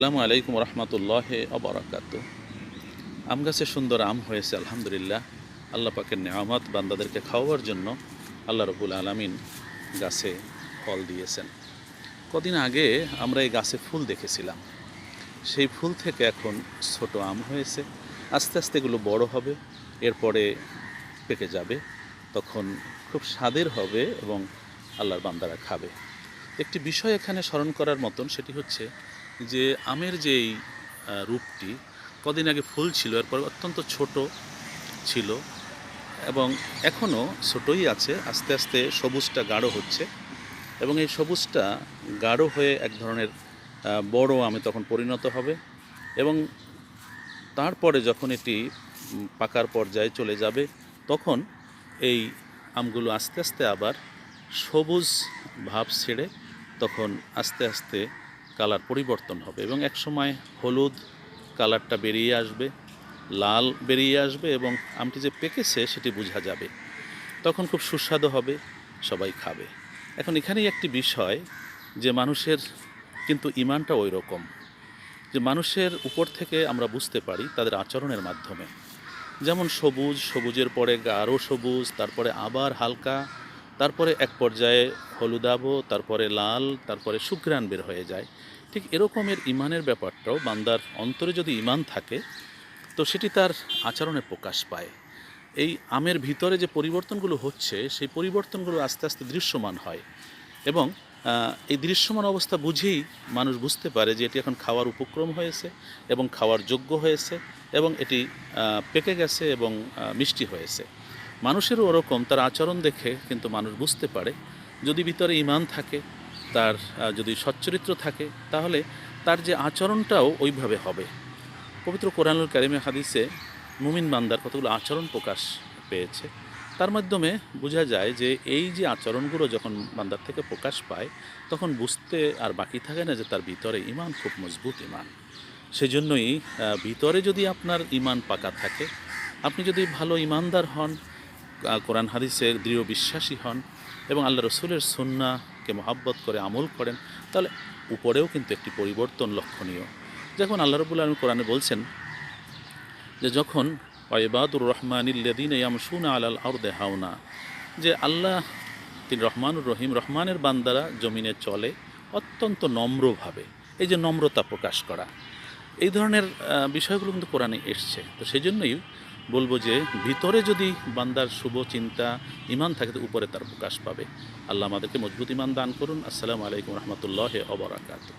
আসসালামু আলাইকুম রহমতুল্লাহ অবরাকাত। আম গাছে সুন্দর আম হয়েছে আলহামদুলিল্লাহ। আল্লাহ পাকের নেয়ামত, বান্দাদেরকে খাওয়ার জন্য আল্লাহ রবুল আলামিন গাছে ফল দিয়েছেন। কদিন আগে আমরা এই গাছে ফুল দেখেছিলাম, সেই ফুল থেকে এখন ছোট আম হয়েছে। আস্তে আস্তে এগুলো বড় হবে, এরপরে পেকে যাবে, তখন খুব স্বাদের হবে এবং আল্লাহর বান্দারা খাবে। একটি বিষয় এখানে স্মরণ করার মতন, সেটি হচ্ছে যে আমের যেই রূপটি, কদিন আগে ফুল ছিল, এরপর অত্যন্ত ছোট ছিল এবং এখনও ছোটই আছে। আস্তে আস্তে সবুজটা গাঢ় হচ্ছে এবং এই সবুজটা গাঢ় হয়ে এক ধরনের বড় আমে তখন পরিণত হবে এবং তারপরে যখন এটি পাকার পর্যায়ে চলে যাবে, তখন এই আমগুলো আস্তে আস্তে আবার সবুজ ভাব ছেড়ে তখন আস্তে আস্তে কালার পরিবর্তন হবে এবং একসময় হলুদ কালারটা বেরিয়ে আসবে, লাল বেরিয়ে আসবে এবং আমটি যে পেকেছে সেটি বোঝা যাবে। তখন খুব সুস্বাদু হবে, সবাই খাবে। এখন এখানেই একটি বিষয়, যে মানুষের কিন্তু ইমানটা ওই রকম, যে মানুষের উপর থেকে আমরা বুঝতে পারি তাদের আচরণের মাধ্যমে। যেমন সবুজ, সবুজের পরে গাঢ় সবুজ, তারপরে আবার হালকা, তারপরে এক পর্যায়ে হলুদাভ, তারপরে লাল, তারপরে সুঘ্রাণ বের হয়ে যায়। ঠিক এরকমের ইমানের ব্যাপারটাও, বান্দার অন্তরে যদি ইমান থাকে তো সেটি তার আচরণে প্রকাশ পায়। এই আমের ভিতরে যে পরিবর্তনগুলো হচ্ছে, সেই পরিবর্তনগুলো আস্তে আস্তে দৃশ্যমান হয় এবং এই দৃশ্যমান অবস্থা বুঝেই মানুষ বুঝতে পারে যে এটি এখন খাওয়ার উপক্রম হয়েছে এবং খাওয়ার যোগ্য হয়েছে এবং এটি পেকে গেছে এবং মিষ্টি হয়েছে। মানুষেরও ওরকম, তার আচরণ দেখে কিন্তু মানুষ বুঝতে পারে। যদি ভিতরে ঈমান থাকে, তার যদি সচ্চরিত্র থাকে, তাহলে তার যে আচরণটাও ওইভাবে হবে। পবিত্র কোরআনুল কারিমে হাদিসে মুমিন বান্দার কতগুলো আচরণ প্রকাশ পেয়েছে। তার মাধ্যমে বোঝা যায় যে এই যে আচরণগুলো যখন বান্দার থেকে প্রকাশ পায়, তখন বুঝতে আর বাকি থাকে না যে তার ভিতরে ঈমান খুব মজবুত ঈমান। সেজন্যই ভিতরে যদি আপনার ঈমান পাকা থাকে, আপনি যদি ভালো ঈমানদার হন, কোরআন হাদিসের দৃঢ় বিশ্বাসী হন এবং আল্লাহ রসুলের সুন্নাহকে মহাব্বত করে আমল করেন, তাহলে উপরেও কিন্তু একটি পরিবর্তন লক্ষণীয়। যখন আল্লাহ রাব্বুল আলামিন কোরআনে বলছেন যে যখন ওয়াইবাদুর রহমানিল্লাযীনা ইয়ামশুনা আলাল আরদি হাওনা, যে আল্লাহ তিনি রহমানুর রহিম, রহমানের বান্দারা জমিনে চলে অত্যন্ত নম্রভাবে। এই যে নম্রতা প্রকাশ করা, এই ধরনের বিষয়গুলো কিন্তু কোরআনে এসছে। তো সেই জন্যই বলবো যে ভিতরে যদি বান্দার শুভ চিন্তা, ঈমান থাকে, তো উপরে তার প্রকাশ পাবে। আল্লাহ আমাদেরকে মজবুত ঈমান দান করুন। আসসালামু আলাইকুম রহমতুল্লাহ ওয়া বারাকাতুহু।